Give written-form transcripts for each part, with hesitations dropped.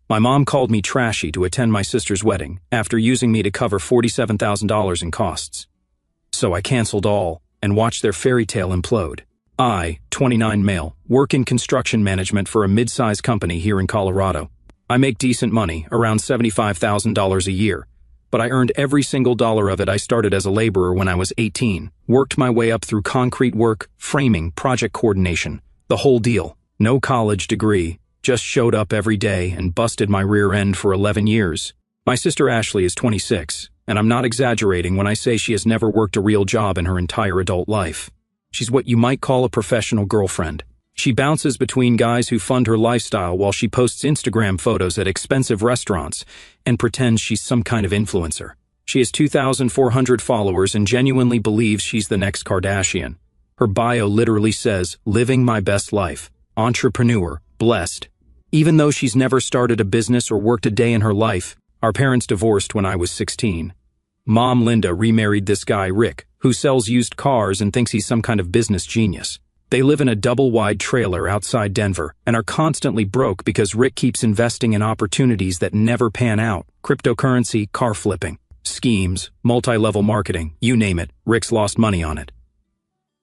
My mom called me Trashy to attend my sister's wedding after using me to cover $47,000 in costs. So I canceled all and watched their fairy tale implode. I, 29 male, work in construction management for a mid-sized company here in Colorado. I make decent money, around $75,000 a year, but I earned every single dollar of it. I started as a laborer when I was 18, worked my way up through concrete work, framing, project coordination, the whole deal. No college degree, just showed up every day and busted my rear end for 11 years. My sister Ashley is 26, and I'm not exaggerating when I say she has never worked a real job in her entire adult life. She's what you might call a professional girlfriend. She bounces between guys who fund her lifestyle while she posts Instagram photos at expensive restaurants and pretends she's some kind of influencer. She has 2,400 followers and genuinely believes she's the next Kardashian. Her bio literally says, "Living my best life, entrepreneur, blessed." Even though she's never started a business or worked a day in her life, our parents divorced when I was 16. Mom Linda remarried this guy Rick, who sells used cars and thinks he's some kind of business genius. They live in a double-wide trailer outside Denver and are constantly broke because Rick keeps investing in opportunities that never pan out. Cryptocurrency, car flipping, schemes, multi-level marketing, you name it, Rick's lost money on it.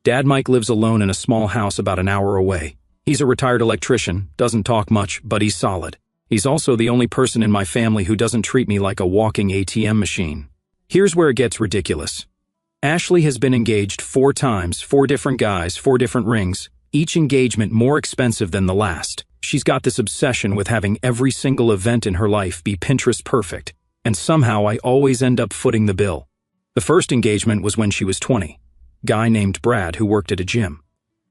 Dad Mike lives alone in a small house about an hour away. He's a retired electrician, doesn't talk much, but he's solid. He's also the only person in my family who doesn't treat me like a walking ATM machine. Here's where it gets ridiculous. Ashley has been engaged 4 times, 4 different guys, 4 different rings, each engagement more expensive than the last. She's got this obsession with having every single event in her life be Pinterest perfect, and somehow I always end up footing the bill. The first engagement was when she was 20. Guy named Brad who worked at a gym.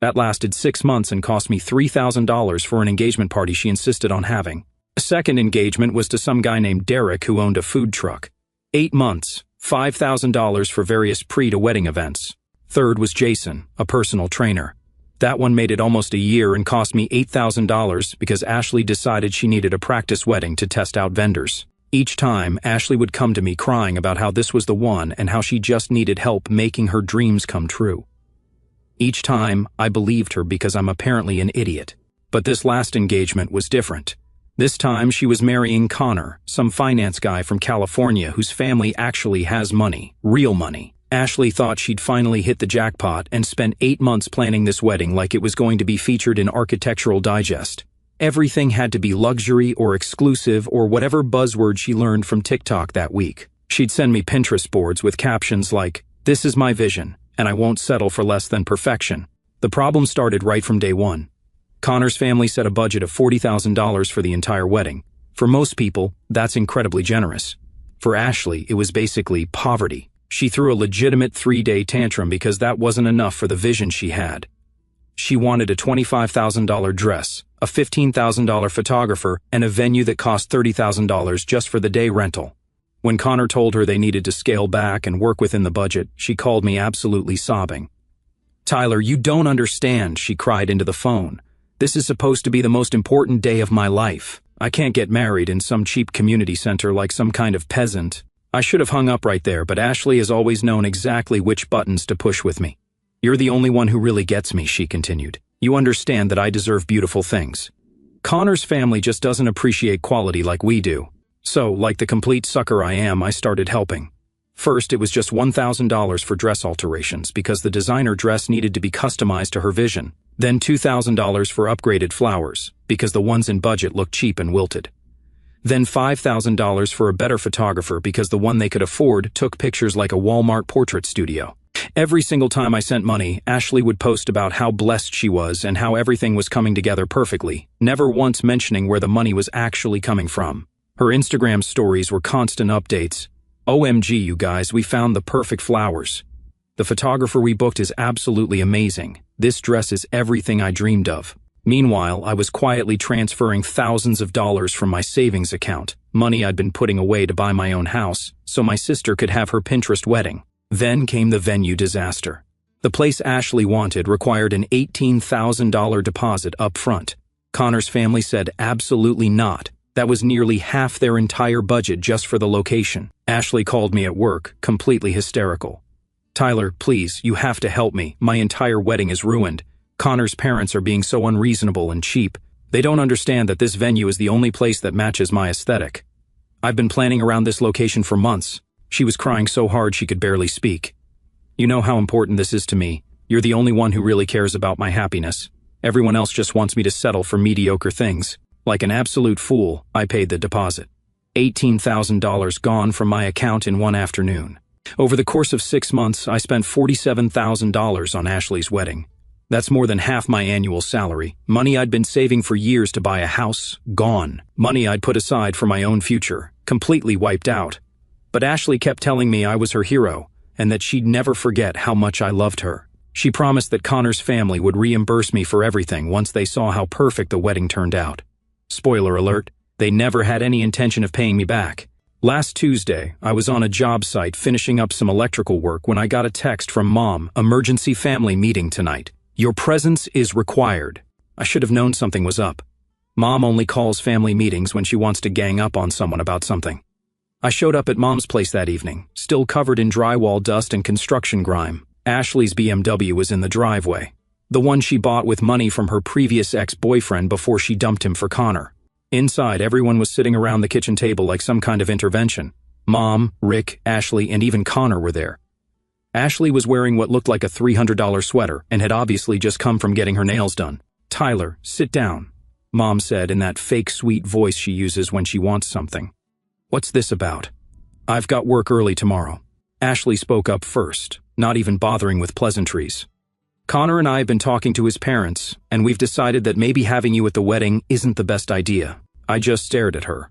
That lasted 6 months and cost me $3,000 for an engagement party she insisted on having. A second engagement was to some guy named Derek who owned a food truck. 8 months, $5,000 for various pre-to-wedding events. Third was Jason, a personal trainer. That one made it almost a year and cost me $8,000 because Ashley decided she needed a practice wedding to test out vendors. Each time, Ashley would come to me crying about how this was the one and how she just needed help making her dreams come true. Each time, I believed her because I'm apparently an idiot. But this last engagement was different. This time, she was marrying Connor, some finance guy from California whose family actually has money, real money. Ashley thought she'd finally hit the jackpot and spent 8 months planning this wedding like it was going to be featured in Architectural Digest. Everything had to be luxury or exclusive or whatever buzzword she learned from TikTok that week. She'd send me Pinterest boards with captions like, "This is my vision, and I won't settle for less than perfection." The problem started right from day one. Connor's family set a budget of $40,000 for the entire wedding. For most people, that's incredibly generous. For Ashley, it was basically poverty. She threw a legitimate 3-day tantrum because that wasn't enough for the vision she had. She wanted a $25,000 dress, a $15,000 photographer, and a venue that cost $30,000 just for the day rental. When Connor told her they needed to scale back and work within the budget, she called me absolutely sobbing. "Tyler, you don't understand," she cried into the phone. "This is supposed to be the most important day of my life. I can't get married in some cheap community center like some kind of peasant." I should have hung up right there, but Ashley has always known exactly which buttons to push with me. "You're the only one who really gets me," she continued. "You understand that I deserve beautiful things. Connor's family just doesn't appreciate quality like we do. So, like the complete sucker I am, I started helping. First, it was just $1,000 for dress alterations because the designer dress needed to be customized to her vision. Then $2,000 for upgraded flowers, because the ones in budget looked cheap and wilted. Then $5,000 for a better photographer because the one they could afford took pictures like a Walmart portrait studio. Every single time I sent money, Ashley would post about how blessed she was and how everything was coming together perfectly, never once mentioning where the money was actually coming from. Her Instagram stories were constant updates. "OMG, you guys, we found the perfect flowers. The photographer we booked is absolutely amazing. This dress is everything I dreamed of." Meanwhile, I was quietly transferring thousands of dollars from my savings account, money I'd been putting away to buy my own house, so my sister could have her Pinterest wedding. Then came the venue disaster. The place Ashley wanted required an $18,000 deposit up front. Connor's family said absolutely not. That was nearly half their entire budget just for the location. Ashley called me at work, completely hysterical. "Tyler, please, you have to help me. My entire wedding is ruined. Connor's parents are being so unreasonable and cheap. They don't understand that this venue is the only place that matches my aesthetic. I've been planning around this location for months. She was crying so hard she could barely speak. You know how important this is to me. You're the only one who really cares about my happiness. Everyone else just wants me to settle for mediocre things. Like an absolute fool, I paid the deposit. $18,000 gone from my account in one afternoon. Over the course of 6 months, I spent $47,000 on Ashley's wedding. That's more than half my annual salary. Money I'd been saving for years to buy a house, gone. Money I'd put aside for my own future, completely wiped out. But Ashley kept telling me I was her hero, and that she'd never forget how much I loved her. She promised that Connor's family would reimburse me for everything once they saw how perfect the wedding turned out. Spoiler alert, they never had any intention of paying me back. Last Tuesday, I was on a job site finishing up some electrical work when I got a text from Mom, "Emergency family meeting tonight. Your presence is required." I should have known something was up. Mom only calls family meetings when she wants to gang up on someone about something. I showed up at Mom's place that evening, still covered in drywall dust and construction grime. Ashley's BMW was in the driveway. The one she bought with money from her previous ex-boyfriend before she dumped him for Connor. Inside, everyone was sitting around the kitchen table like some kind of intervention. Mom, Rick, Ashley, and even Connor were there. Ashley was wearing what looked like a $300 sweater and had obviously just come from getting her nails done. "Tyler, sit down," Mom said in that fake sweet voice she uses when she wants something. "What's this about?" "I've got work early tomorrow." Ashley spoke up first, not even bothering with pleasantries. "Connor and I have been talking to his parents, and we've decided that maybe having you at the wedding isn't the best idea." I just stared at her.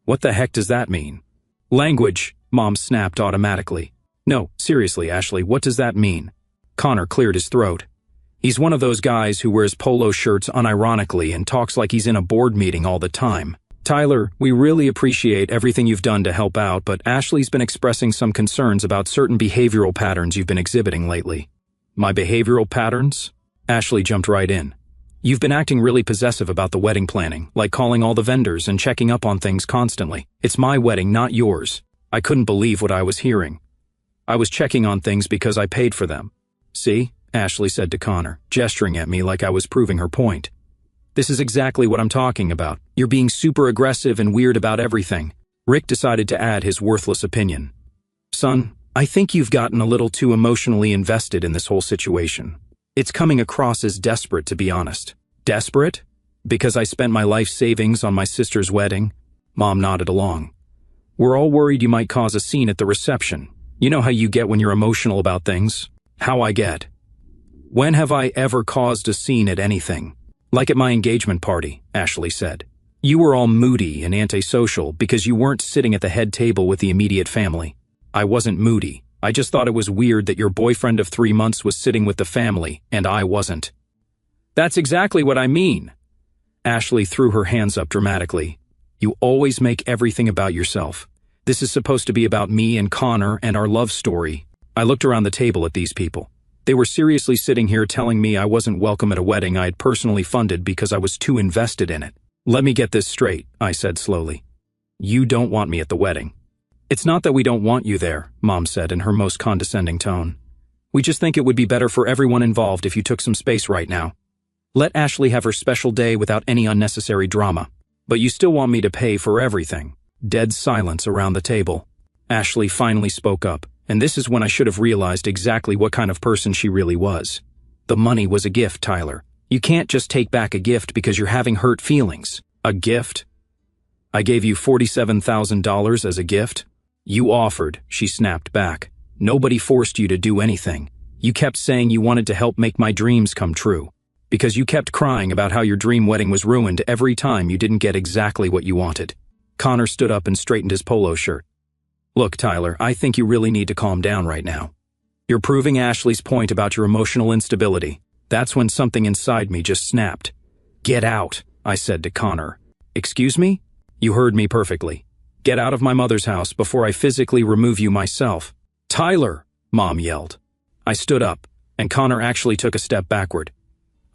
"What the heck does that mean?" "Language," Mom snapped automatically. "No, seriously, Ashley, what does that mean?" Connor cleared his throat. He's one of those guys who wears polo shirts unironically and talks like he's in a board meeting all the time. "Tyler, we really appreciate everything you've done to help out, but Ashley's been expressing some concerns about certain behavioral patterns you've been exhibiting lately." "My behavioral patterns?" Ashley jumped right in. "You've been acting really possessive about the wedding planning, like calling all the vendors and checking up on things constantly. It's my wedding, not yours." I couldn't believe what I was hearing. "I was checking on things because I paid for them." "See?" Ashley said to Connor, gesturing at me like I was proving her point. "This is exactly what I'm talking about. You're being super aggressive and weird about everything." Rick decided to add his worthless opinion. "Son, I think you've gotten a little too emotionally invested in this whole situation. It's coming across as desperate, to be honest." "Desperate? Because I spent my life savings on my sister's wedding?" Mom nodded along. "We're all worried you might cause a scene at the reception. You know how you get when you're emotional about things." "How I get?" "When have I ever caused a scene at anything?" "Like at my engagement party," Ashley said. "You were all moody and antisocial because you weren't sitting at the head table with the immediate family." "I wasn't moody. I just thought it was weird that your boyfriend of 3 months was sitting with the family, and I wasn't." "That's exactly what I mean." Ashley threw her hands up dramatically. "You always make everything about yourself. This is supposed to be about me and Connor and our love story." I looked around the table at these people. They were seriously sitting here telling me I wasn't welcome at a wedding I had personally funded because I was too invested in it. "Let me get this straight," I said slowly. "You don't want me at the wedding." "It's not that we don't want you there," Mom said in her most condescending tone. "We just think it would be better for everyone involved if you took some space right now. Let Ashley have her special day without any unnecessary drama. But you still want me to pay for everything." Dead silence around the table. Ashley finally spoke up, and this is when I should have realized exactly what kind of person she really was. "The money was a gift, Tyler. You can't just take back a gift because you're having hurt feelings." "A gift? I gave you $47,000 as a gift?" "You offered," she snapped back. "Nobody forced you to do anything. You kept saying you wanted to help make my dreams come true. Because you kept crying about how your dream wedding was ruined every time you didn't get exactly what you wanted." Connor stood up and straightened his polo shirt. "Look, Tyler, I think you really need to calm down right now. You're proving Ashley's point about your emotional instability." That's when something inside me just snapped. "Get out," I said to Connor. "Excuse me?" "You heard me perfectly. Get out of my mother's house before I physically remove you myself." "Tyler!" Mom yelled. I stood up, and Connor actually took a step backward.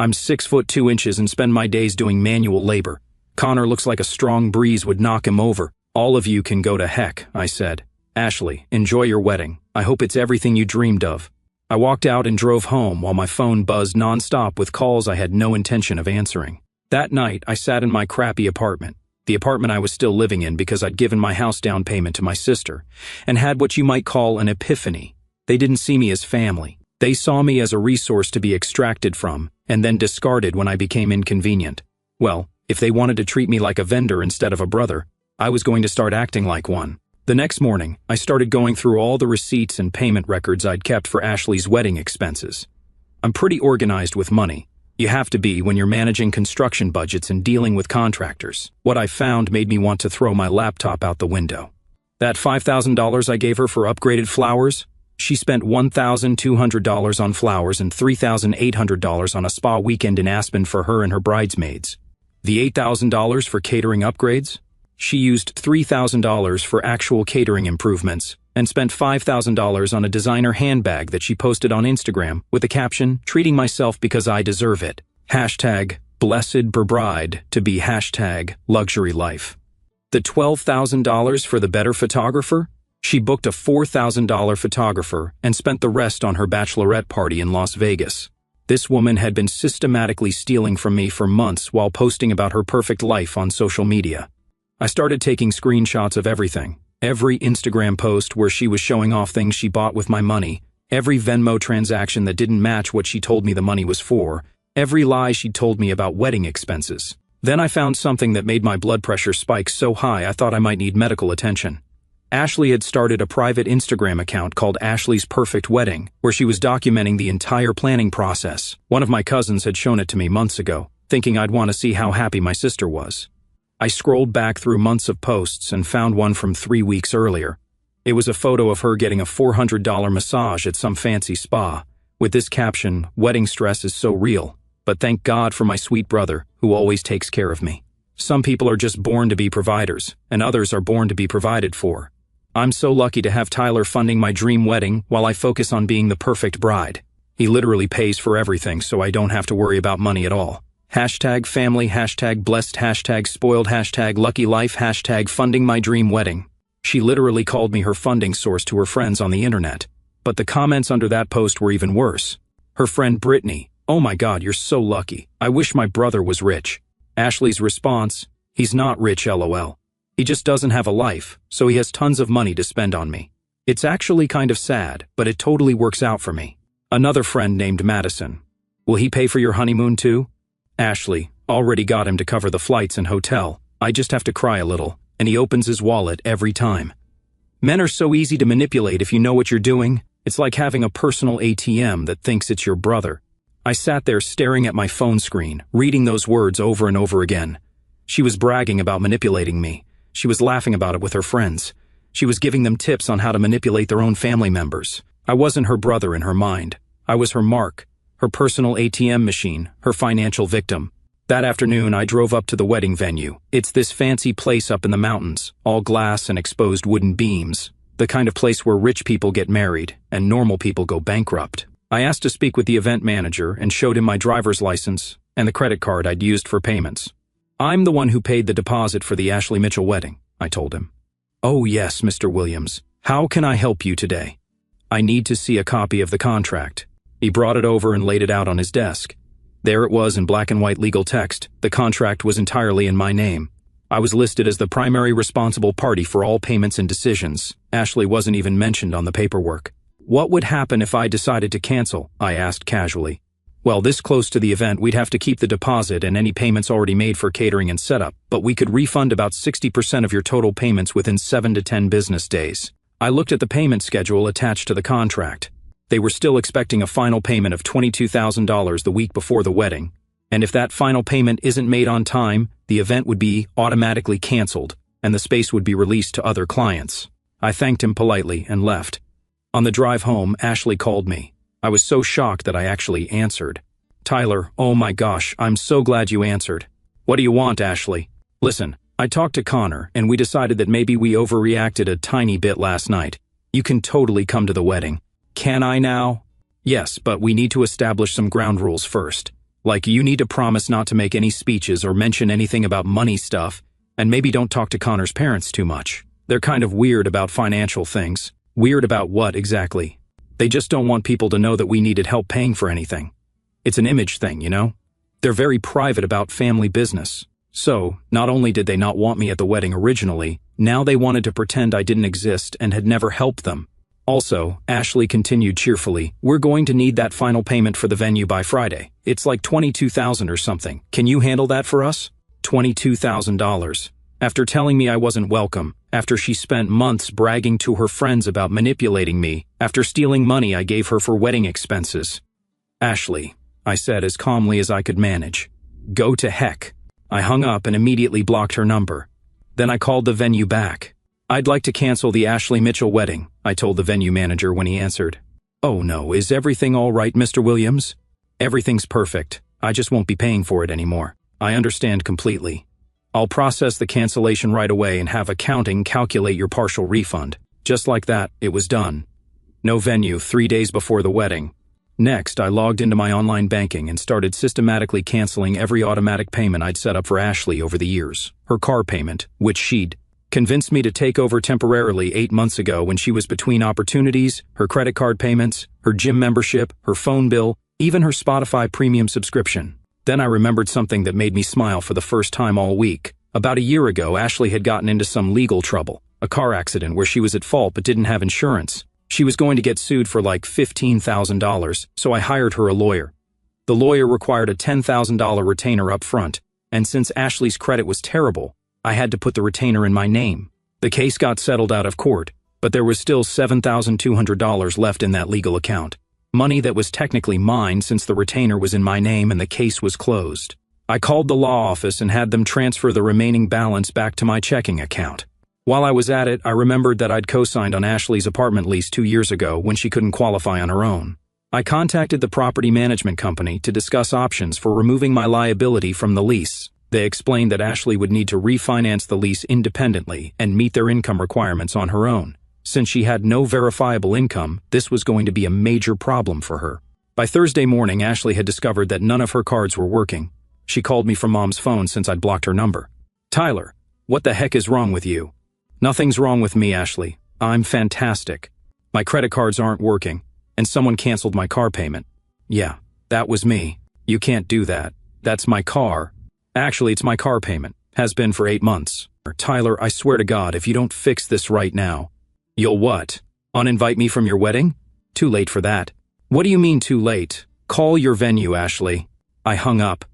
"I'm 6'2" and spend my days doing manual labor. Connor looks like a strong breeze would knock him over." "All of you can go to heck," I said. "Ashley, enjoy your wedding. I hope it's everything you dreamed of." I walked out and drove home while my phone buzzed nonstop with calls I had no intention of answering. That night, I sat in my crappy apartment, the apartment I was still living in because I'd given my house down payment to my sister, and had what you might call an epiphany. They didn't see me as family. They saw me as a resource to be extracted from, and then discarded when I became inconvenient. Well, if they wanted to treat me like a vendor instead of a brother, I was going to start acting like one. The next morning, I started going through all the receipts and payment records I'd kept for Ashley's wedding expenses. I'm pretty organized with money. You have to be when you're managing construction budgets and dealing with contractors. What I found made me want to throw my laptop out the window. That $5,000 I gave her for upgraded flowers? She spent $1,200 on flowers and $3,800 on a spa weekend in Aspen for her and her bridesmaids. The $8,000 for catering upgrades? She used $3,000 for actual catering improvements and spent $5,000 on a designer handbag that she posted on Instagram with the caption, "Treating myself because I deserve it. Hashtag blessed bride to be hashtag luxury life." The $12,000 for the better photographer? She booked a $4,000 photographer and spent the rest on her bachelorette party in Las Vegas. This woman had been systematically stealing from me for months while posting about her perfect life on social media. I started taking screenshots of everything. Every Instagram post where she was showing off things she bought with my money, every Venmo transaction that didn't match what she told me the money was for, every lie she told me about wedding expenses. Then I found something that made my blood pressure spike so high I thought I might need medical attention. Ashley had started a private Instagram account called Ashley's Perfect Wedding, where she was documenting the entire planning process. One of my cousins had shown it to me months ago, thinking I'd want to see how happy my sister was. I scrolled back through months of posts and found one from 3 weeks earlier. It was a photo of her getting a $400 massage at some fancy spa, with this caption, "Wedding stress is so real, but thank God for my sweet brother, who always takes care of me." Some people are just born to be providers, and others are born to be provided for. I'm so lucky to have Tyler funding my dream wedding while I focus on being the perfect bride. He literally pays for everything, so I don't have to worry about money at all. Hashtag family, hashtag blessed, hashtag spoiled, hashtag lucky life, hashtag funding my dream wedding. She literally called me her funding source to her friends on the internet. But the comments under that post were even worse. Her friend Brittany, "Oh my God, you're so lucky. I wish my brother was rich." Ashley's response, "He's not rich, lol. He just doesn't have a life, so he has tons of money to spend on me." It's actually kind of sad, but it totally works out for me. Another friend named Madison, "Will he pay for your honeymoon too?" Ashley, "Already got him to cover the flights and hotel. I just have to cry a little, and he opens his wallet every time." Men are so easy to manipulate if you know what you're doing. It's like having a personal ATM that thinks it's your brother. I sat there staring at my phone screen, reading those words over and over again. She was bragging about manipulating me. She was laughing about it with her friends. She was giving them tips on how to manipulate their own family members. I wasn't her brother in her mind. I was her mark, her personal ATM machine, her financial victim. That afternoon, I drove up to the wedding venue. It's this fancy place up in the mountains, all glass and exposed wooden beams. The kind of place where rich people get married and normal people go bankrupt. I asked to speak with the event manager and showed him my driver's license and the credit card I'd used for payments. "I'm the one who paid the deposit for the Ashley Mitchell wedding," I told him. "Oh yes, Mr. Williams. How can I help you today?" "I need to see a copy of the contract." He brought it over and laid it out on his desk. There it was in black and white legal text. The contract was entirely in my name. I was listed as the primary responsible party for all payments and decisions. Ashley wasn't even mentioned on the paperwork. "What would happen if I decided to cancel?" I asked casually. "Well, this close to the event, we'd have to keep the deposit and any payments already made for catering and setup, but we could refund about 60% of your total payments within 7 to 10 business days." I looked at the payment schedule attached to the contract. They were still expecting a final payment of $22,000 the week before the wedding, and if that final payment isn't made on time, the event would be automatically canceled, and the space would be released to other clients. I thanked him politely and left. On the drive home, Ashley called me. I was so shocked that I actually answered. "Tyler, oh my gosh, I'm so glad you answered." "What do you want, Ashley?" "Listen, I talked to Connor, and we decided that maybe we overreacted a tiny bit last night. You can totally come to the wedding." "Can I now?" "Yes, but we need to establish some ground rules first. Like, you need to promise not to make any speeches or mention anything about money stuff, and maybe don't talk to Connor's parents too much. They're kind of weird about financial things." "Weird about what exactly?" They just don't want people to know that we needed help paying for anything. It's an image thing, you know? They're very private about family business. So, not only did they not want me at the wedding originally, now they wanted to pretend I didn't exist and had never helped them. Also, Ashley continued cheerfully, we're going to need that final payment for the venue by Friday. It's like $22,000 or something. Can you handle that for us? $22,000. After telling me I wasn't welcome, after she spent months bragging to her friends about manipulating me, after stealing money I gave her for wedding expenses. Ashley, I said as calmly as I could manage. Go to heck. I hung up and immediately blocked her number. Then I called the venue back. I'd like to cancel the Ashley Mitchell wedding, I told the venue manager when he answered. Oh no, is everything all right, Mr. Williams? Everything's perfect. I just won't be paying for it anymore. I understand completely. I'll process the cancellation right away and have accounting calculate your partial refund. Just like that, it was done. No venue 3 days before the wedding. Next, I logged into my online banking and started systematically canceling every automatic payment I'd set up for Ashley over the years. Her car payment, which she'd convinced me to take over temporarily 8 months ago when she was between opportunities, her credit card payments, her gym membership, her phone bill, even her Spotify premium subscription. Then I remembered something that made me smile for the first time all week. About a year ago, Ashley had gotten into some legal trouble, a car accident where she was at fault but didn't have insurance. She was going to get sued for like $15,000, so I hired her a lawyer. The lawyer required a $10,000 retainer up front, and since Ashley's credit was terrible, I had to put the retainer in my name. The case got settled out of court, but there was still $7,200 left in that legal account. Money that was technically mine since the retainer was in my name and the case was closed. I called the law office and had them transfer the remaining balance back to my checking account. While I was at it, I remembered that I'd co-signed on Ashley's apartment lease 2 years ago when she couldn't qualify on her own. I contacted the property management company to discuss options for removing my liability from the lease. They explained that Ashley would need to refinance the lease independently and meet their income requirements on her own. Since she had no verifiable income, this was going to be a major problem for her. By Thursday morning, Ashley had discovered that none of her cards were working. She called me from Mom's phone since I'd blocked her number. Tyler, what the heck is wrong with you? Nothing's wrong with me, Ashley. I'm fantastic. My credit cards aren't working, and someone canceled my car payment. Yeah, that was me. You can't do that. That's my car. Actually, it's my car payment. Has been for 8 months. Tyler, I swear to God, if you don't fix this right now. You'll what? Uninvite me from your wedding? Too late for that. What do you mean too late? Call your venue, Ashley. I hung up.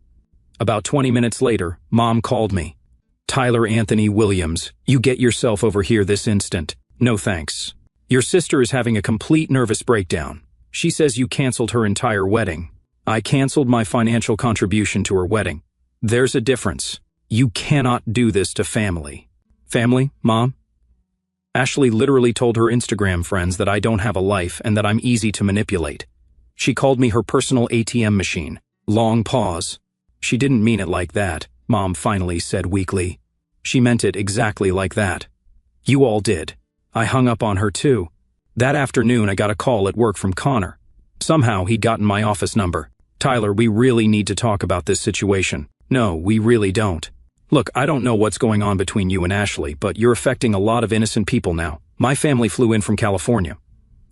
About 20 minutes later, Mom called me. Tyler Anthony Williams, you get yourself over here this instant. No thanks. Your sister is having a complete nervous breakdown. She says you canceled her entire wedding. I canceled my financial contribution to her wedding. There's a difference. You cannot do this to family. Family, Mom? Ashley literally told her Instagram friends that I don't have a life and that I'm easy to manipulate. She called me her personal ATM machine. Long pause. She didn't mean it like that, Mom finally said weakly. She meant it exactly like that. You all did. I hung up on her too. That afternoon I got a call at work from Connor. Somehow he'd gotten my office number. Tyler, we really need to talk about this situation. No, we really don't. Look, I don't know what's going on between you and Ashley, but you're affecting a lot of innocent people now. My family flew in from California.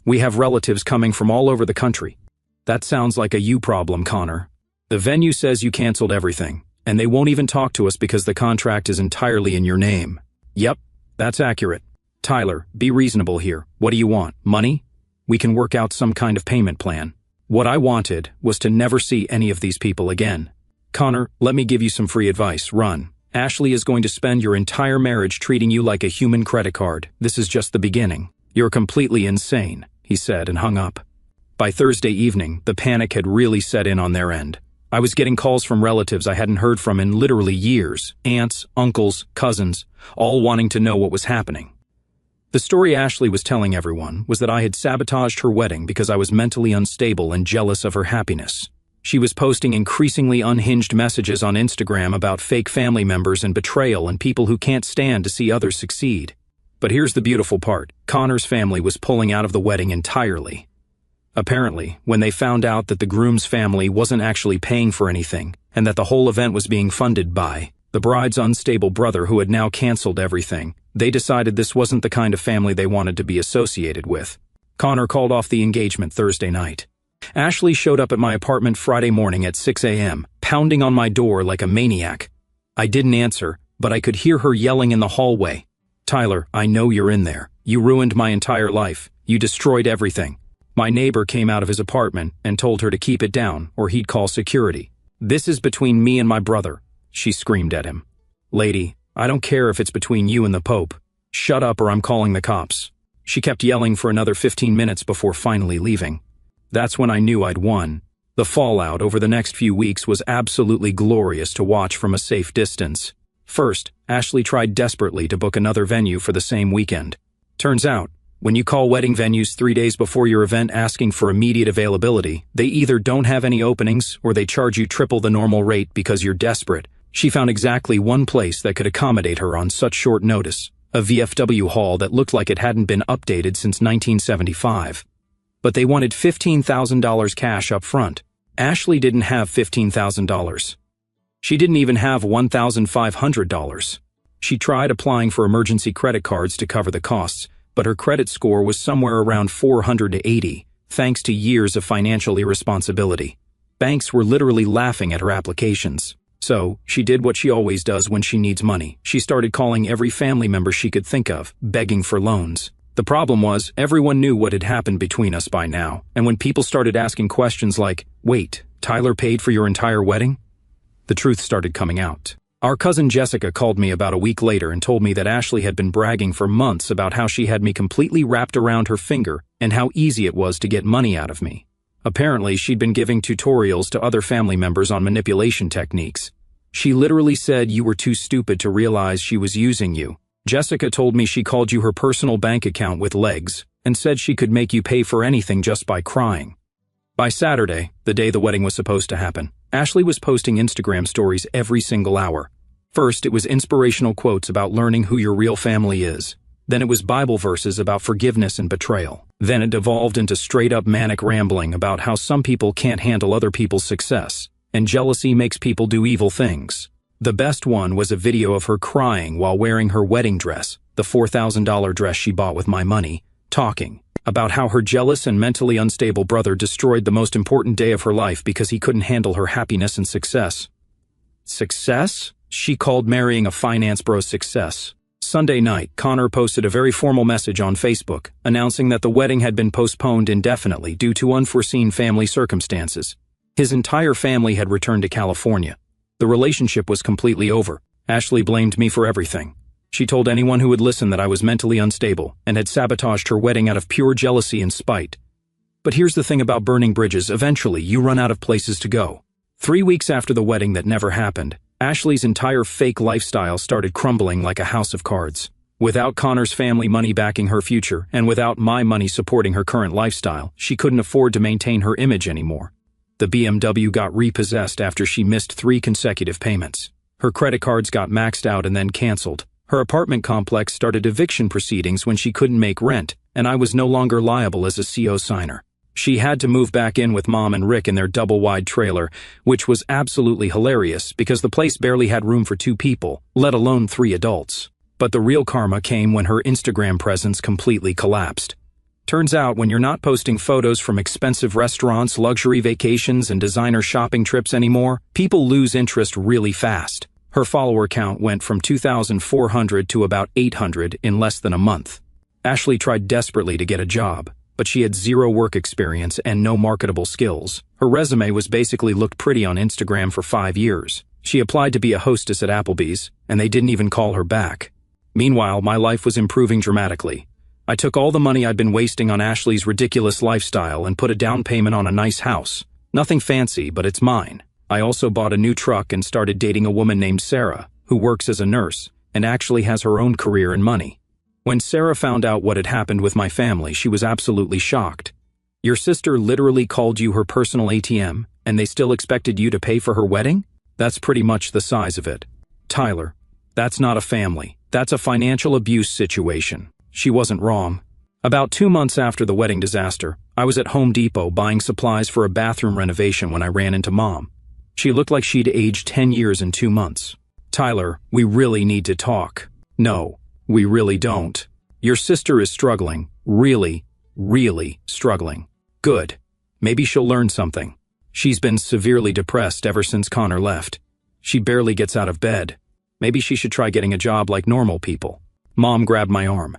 We have relatives coming from all over the country. That sounds like a you problem, Connor. The venue says you canceled everything, and they won't even talk to us because the contract is entirely in your name. Yep, that's accurate. Tyler, be reasonable here. What do you want? Money? We can work out some kind of payment plan. What I wanted was to never see any of these people again. Connor, let me give you some free advice. Run. Ashley is going to spend your entire marriage treating you like a human credit card. This is just the beginning. You're completely insane, he said and hung up. By Thursday evening, the panic had really set in on their end. I was getting calls from relatives I hadn't heard from in literally years, aunts, uncles, cousins, all wanting to know what was happening. The story Ashley was telling everyone was that I had sabotaged her wedding because I was mentally unstable and jealous of her happiness. She was posting increasingly unhinged messages on Instagram about fake family members and betrayal and people who can't stand to see others succeed. But here's the beautiful part. Connor's family was pulling out of the wedding entirely. Apparently, when they found out that the groom's family wasn't actually paying for anything and that the whole event was being funded by the bride's unstable brother who had now canceled everything, they decided this wasn't the kind of family they wanted to be associated with. Connor called off the engagement Thursday night. Ashley showed up at my apartment Friday morning at 6 a.m., pounding on my door like a maniac. I didn't answer, but I could hear her yelling in the hallway. "Tyler, I know you're in there. You ruined my entire life. You destroyed everything." My neighbor came out of his apartment and told her to keep it down or he'd call security. "This is between me and my brother," she screamed at him. "Lady, I don't care if it's between you and the Pope. Shut up or I'm calling the cops." She kept yelling for another 15 minutes before finally leaving. That's when I knew I'd won. The fallout over the next few weeks was absolutely glorious to watch from a safe distance. First, Ashley tried desperately to book another venue for the same weekend. Turns out, when you call wedding venues 3 days before your event asking for immediate availability, they either don't have any openings or they charge you triple the normal rate because you're desperate. She found exactly one place that could accommodate her on such short notice, a VFW hall that looked like it hadn't been updated since 1975. But they wanted $15,000 cash up front. Ashley didn't have $15,000. She didn't even have $1,500. She tried applying for emergency credit cards to cover the costs, but her credit score was somewhere around 400 to 80, thanks to years of financial irresponsibility. Banks were literally laughing at her applications. So, she did what she always does when she needs money. She started calling every family member she could think of, begging for loans. The problem was, everyone knew what had happened between us by now, and when people started asking questions like, "Wait, Tyler paid for your entire wedding?" the truth started coming out. Our cousin Jessica called me about a week later and told me that Ashley had been bragging for months about how she had me completely wrapped around her finger and how easy it was to get money out of me. Apparently, she'd been giving tutorials to other family members on manipulation techniques. She literally said you were too stupid to realize she was using you. Jessica told me she called you her personal bank account with legs and said she could make you pay for anything just by crying. By Saturday, the day the wedding was supposed to happen, Ashley was posting Instagram stories every single hour. First, it was inspirational quotes about learning who your real family is. Then it was Bible verses about forgiveness and betrayal. Then it devolved into straight-up manic rambling about how some people can't handle other people's success, and jealousy makes people do evil things. The best one was a video of her crying while wearing her wedding dress, the $4,000 dress she bought with my money, talking about how her jealous and mentally unstable brother destroyed the most important day of her life because he couldn't handle her happiness and success. Success? She called marrying a finance bro success. Sunday night, Connor posted a very formal message on Facebook, announcing that the wedding had been postponed indefinitely due to unforeseen family circumstances. His entire family had returned to California. The relationship was completely over. Ashley blamed me for everything. She told anyone who would listen that I was mentally unstable and had sabotaged her wedding out of pure jealousy and spite. But here's the thing about burning bridges: eventually you run out of places to go. 3 weeks after the wedding that never happened, Ashley's entire fake lifestyle started crumbling like a house of cards. Without Connor's family money backing her future, and without my money supporting her current lifestyle, she couldn't afford to maintain her image anymore. The BMW got repossessed after she missed 3 consecutive payments. Her credit cards got maxed out and then canceled. Her apartment complex started eviction proceedings when she couldn't make rent, and I was no longer liable as a CO signer. She had to move back in with Mom and Rick in their double-wide trailer, which was absolutely hilarious because the place barely had room for 2 people, let alone 3 adults. But the real karma came when her Instagram presence completely collapsed. Turns out when you're not posting photos from expensive restaurants, luxury vacations, and designer shopping trips anymore, people lose interest really fast. Her follower count went from 2,400 to about 800 in less than a month. Ashley tried desperately to get a job, but she had 0 work experience and no marketable skills. Her resume was basically looked pretty on Instagram for 5 years. She applied to be a hostess at Applebee's, and they didn't even call her back. Meanwhile, my life was improving dramatically. I took all the money I'd been wasting on Ashley's ridiculous lifestyle and put a down payment on a nice house. Nothing fancy, but it's mine. I also bought a new truck and started dating a woman named Sarah, who works as a nurse and actually has her own career and money. When Sarah found out what had happened with my family, she was absolutely shocked. "Your sister literally called you her personal ATM, and they still expected you to pay for her wedding? That's pretty much the size of it." Tyler, that's not a family. That's a financial abuse situation. She wasn't wrong. About 2 months after the wedding disaster, I was at Home Depot buying supplies for a bathroom renovation when I ran into Mom. She looked like she'd aged 10 years in 2 months. "Tyler, we really need to talk." "No, we really don't. Your sister is struggling. Really, really struggling. Good. Maybe she'll learn something. She's been severely depressed ever since Connor left. She barely gets out of bed. Maybe she should try getting a job like normal people. Mom grabbed my arm.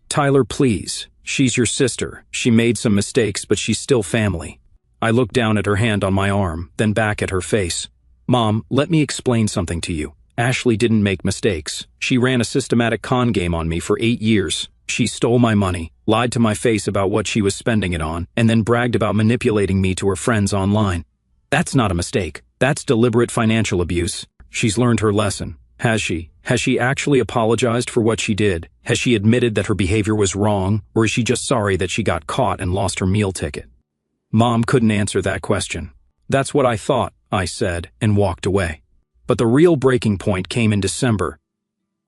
Tyler, please. She's your sister. She made some mistakes, but she's still family. I looked down at her hand on my arm, then back at her face. Mom, let me explain something to you. Ashley didn't make mistakes. She ran a systematic con game on me for 8 years. She stole my money, lied to my face about what she was spending it on, and then bragged about manipulating me to her friends online. That's not a mistake. That's deliberate financial abuse. She's learned her lesson. Has she? Has she actually apologized for what she did? Has she admitted that her behavior was wrong, or is she just sorry that she got caught and lost her meal ticket? Mom couldn't answer that question. That's what I thought, I said, and walked away. But the real breaking point came in December.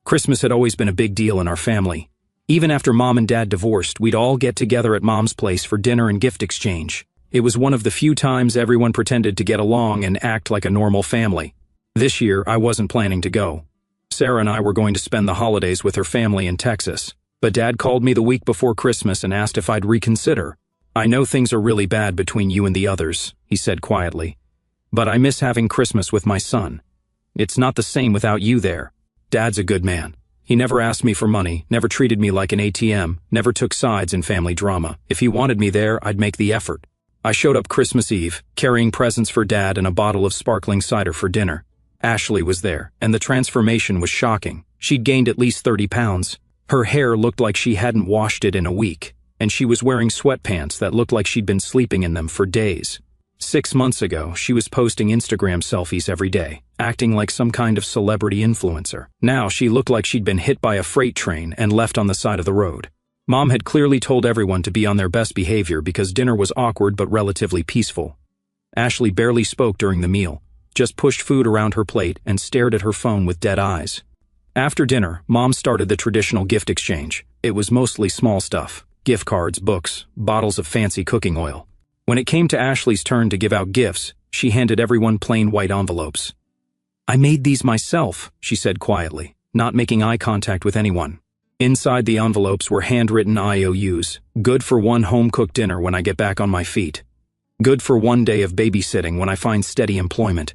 Christmas had always been a big deal in our family. Even after Mom and Dad divorced, we'd all get together at Mom's place for dinner and gift exchange. It was one of the few times everyone pretended to get along and act like a normal family. This year, I wasn't planning to go. Sarah and I were going to spend the holidays with her family in Texas, but Dad called me the week before Christmas and asked if I'd reconsider. I know things are really bad between you and the others, he said quietly, but I miss having Christmas with my son. It's not the same without you there. Dad's a good man. He never asked me for money, never treated me like an ATM, never took sides in family drama. If he wanted me there, I'd make the effort. I showed up Christmas Eve, carrying presents for Dad and a bottle of sparkling cider for dinner. Ashley was there, and the transformation was shocking. She'd gained at least 30 pounds. Her hair looked like she hadn't washed it in a week, and she was wearing sweatpants that looked like she'd been sleeping in them for days. 6 months ago, she was posting Instagram selfies every day, acting like some kind of celebrity influencer. Now she looked like she'd been hit by a freight train and left on the side of the road. Mom had clearly told everyone to be on their best behavior because dinner was awkward but relatively peaceful. Ashley barely spoke during the meal, just pushed food around her plate and stared at her phone with dead eyes. After dinner, Mom started the traditional gift exchange. It was mostly small stuff: gift cards, books, bottles of fancy cooking oil. When it came to Ashley's turn to give out gifts, she handed everyone plain white envelopes. I made these myself, she said quietly, not making eye contact with anyone. Inside the envelopes were handwritten IOUs, good for one home-cooked dinner when I get back on my feet. Good for one day of babysitting when I find steady employment.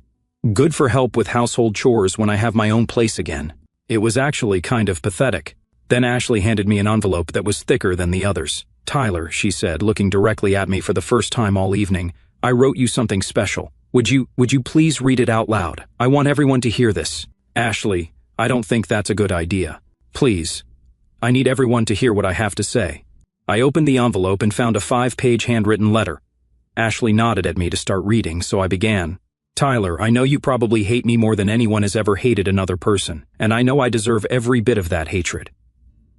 Good for help with household chores when I have my own place again. It was actually kind of pathetic. Then Ashley handed me an envelope that was thicker than the others. Tyler, she said, looking directly at me for the first time all evening, I wrote you something special. Would you please read it out loud? I want everyone to hear this. Ashley, I don't think that's a good idea. Please. I need everyone to hear what I have to say. I opened the envelope and found a 5-page handwritten letter. Ashley nodded at me to start reading, so I began. Tyler, I know you probably hate me more than anyone has ever hated another person, and I know I deserve every bit of that hatred.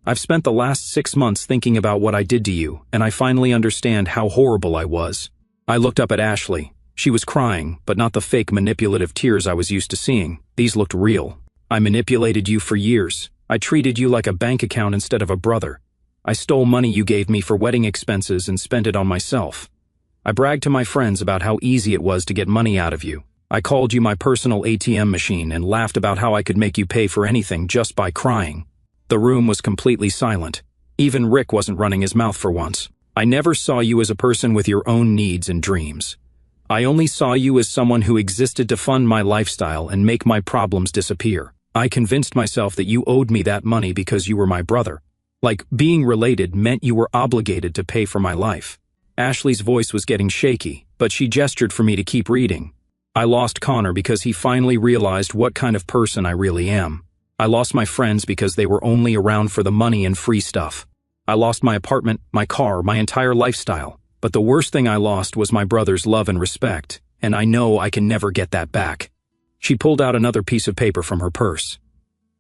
I've spent the last 6 months thinking about what I did to you, and I finally understand how horrible I was. I looked up at Ashley. She was crying, but not the fake manipulative tears I was used to seeing. These looked real. I manipulated you for years. I treated you like a bank account instead of a brother. I stole money you gave me for wedding expenses and spent it on myself. I bragged to my friends about how easy it was to get money out of you. I called you my personal ATM machine and laughed about how I could make you pay for anything just by crying. The room was completely silent. Even Rick wasn't running his mouth for once. I never saw you as a person with your own needs and dreams. I only saw you as someone who existed to fund my lifestyle and make my problems disappear. I convinced myself that you owed me that money because you were my brother. Like, being related meant you were obligated to pay for my life. Ashley's voice was getting shaky, but she gestured for me to keep reading. I lost Connor because he finally realized what kind of person I really am. I lost my friends because they were only around for the money and free stuff. I lost my apartment, my car, my entire lifestyle. But the worst thing I lost was my brother's love and respect, and I know I can never get that back. She pulled out another piece of paper from her purse.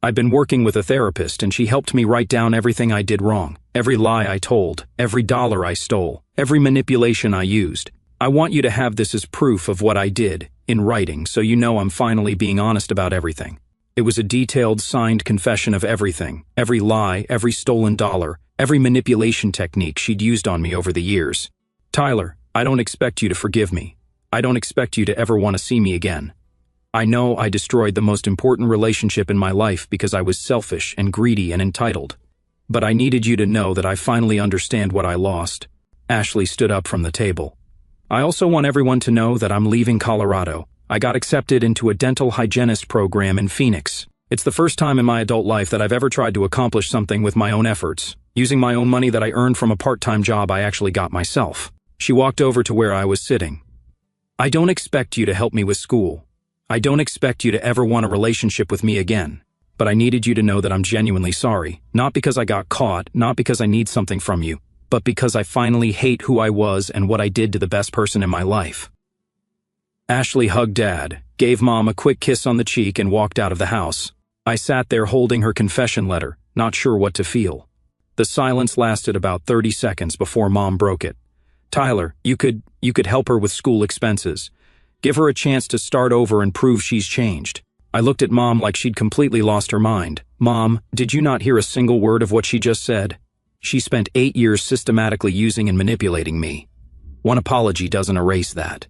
I've been working with a therapist, and she helped me write down everything I did wrong, every lie I told, every dollar I stole, every manipulation I used. I want you to have this as proof of what I did, in writing, so you know I'm finally being honest about everything. It was a detailed, signed confession of everything, every lie, every stolen dollar, every manipulation technique she'd used on me over the years. Tyler, I don't expect you to forgive me. I don't expect you to ever want to see me again. I know I destroyed the most important relationship in my life because I was selfish and greedy and entitled. But I needed you to know that I finally understand what I lost. Ashley stood up from the table. I also want everyone to know that I'm leaving Colorado. I got accepted into a dental hygienist program in Phoenix. It's the first time in my adult life that I've ever tried to accomplish something with my own efforts, using my own money that I earned from a part-time job I actually got myself. She walked over to where I was sitting. I don't expect you to help me with school. I don't expect you to ever want a relationship with me again. But I needed you to know that I'm genuinely sorry, not because I got caught, not because I need something from you, but because I finally hate who I was and what I did to the best person in my life. Ashley hugged Dad, gave Mom a quick kiss on the cheek and walked out of the house. I sat there holding her confession letter, not sure what to feel. The silence lasted about 30 seconds before Mom broke it. Tyler, you could help her with school expenses. Give her a chance to start over and prove she's changed. I looked at Mom like she'd completely lost her mind. Mom, did you not hear a single word of what she just said? She spent 8 years systematically using and manipulating me. One apology doesn't erase that.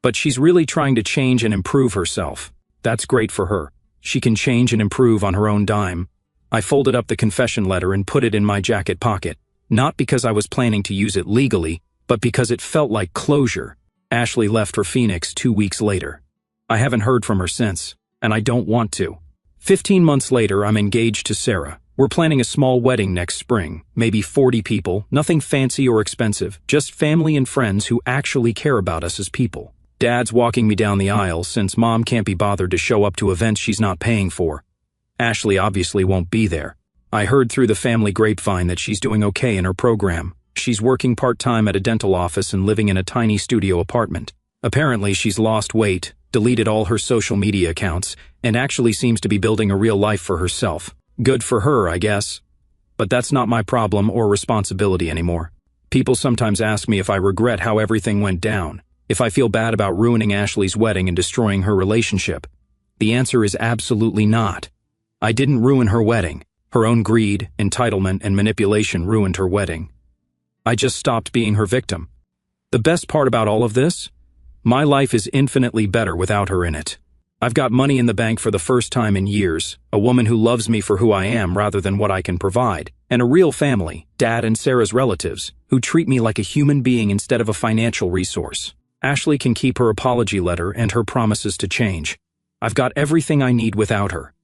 But she's really trying to change and improve herself. That's great for her. She can change and improve on her own dime. I folded up the confession letter and put it in my jacket pocket, not because I was planning to use it legally, but because it felt like closure. Ashley left for Phoenix 2 weeks later. I haven't heard from her since, and I don't want to. 15 months later, I'm engaged to Sarah. We're planning a small wedding next spring, maybe 40 people, nothing fancy or expensive, just family and friends who actually care about us as people. Dad's walking me down the aisle since Mom can't be bothered to show up to events she's not paying for. Ashley obviously won't be there. I heard through the family grapevine that she's doing okay in her program. She's working part-time at a dental office and living in a tiny studio apartment. Apparently she's lost weight, deleted all her social media accounts, and actually seems to be building a real life for herself. Good for her, I guess. But that's not my problem or responsibility anymore. People sometimes ask me if I regret how everything went down, if I feel bad about ruining Ashley's wedding and destroying her relationship. The answer is absolutely not. I didn't ruin her wedding. Her own greed, entitlement, and manipulation ruined her wedding. I just stopped being her victim. The best part about all of this? My life is infinitely better without her in it. I've got money in the bank for the first time in years, a woman who loves me for who I am rather than what I can provide, and a real family, Dad and Sarah's relatives, who treat me like a human being instead of a financial resource. Ashley can keep her apology letter and her promises to change. I've got everything I need without her.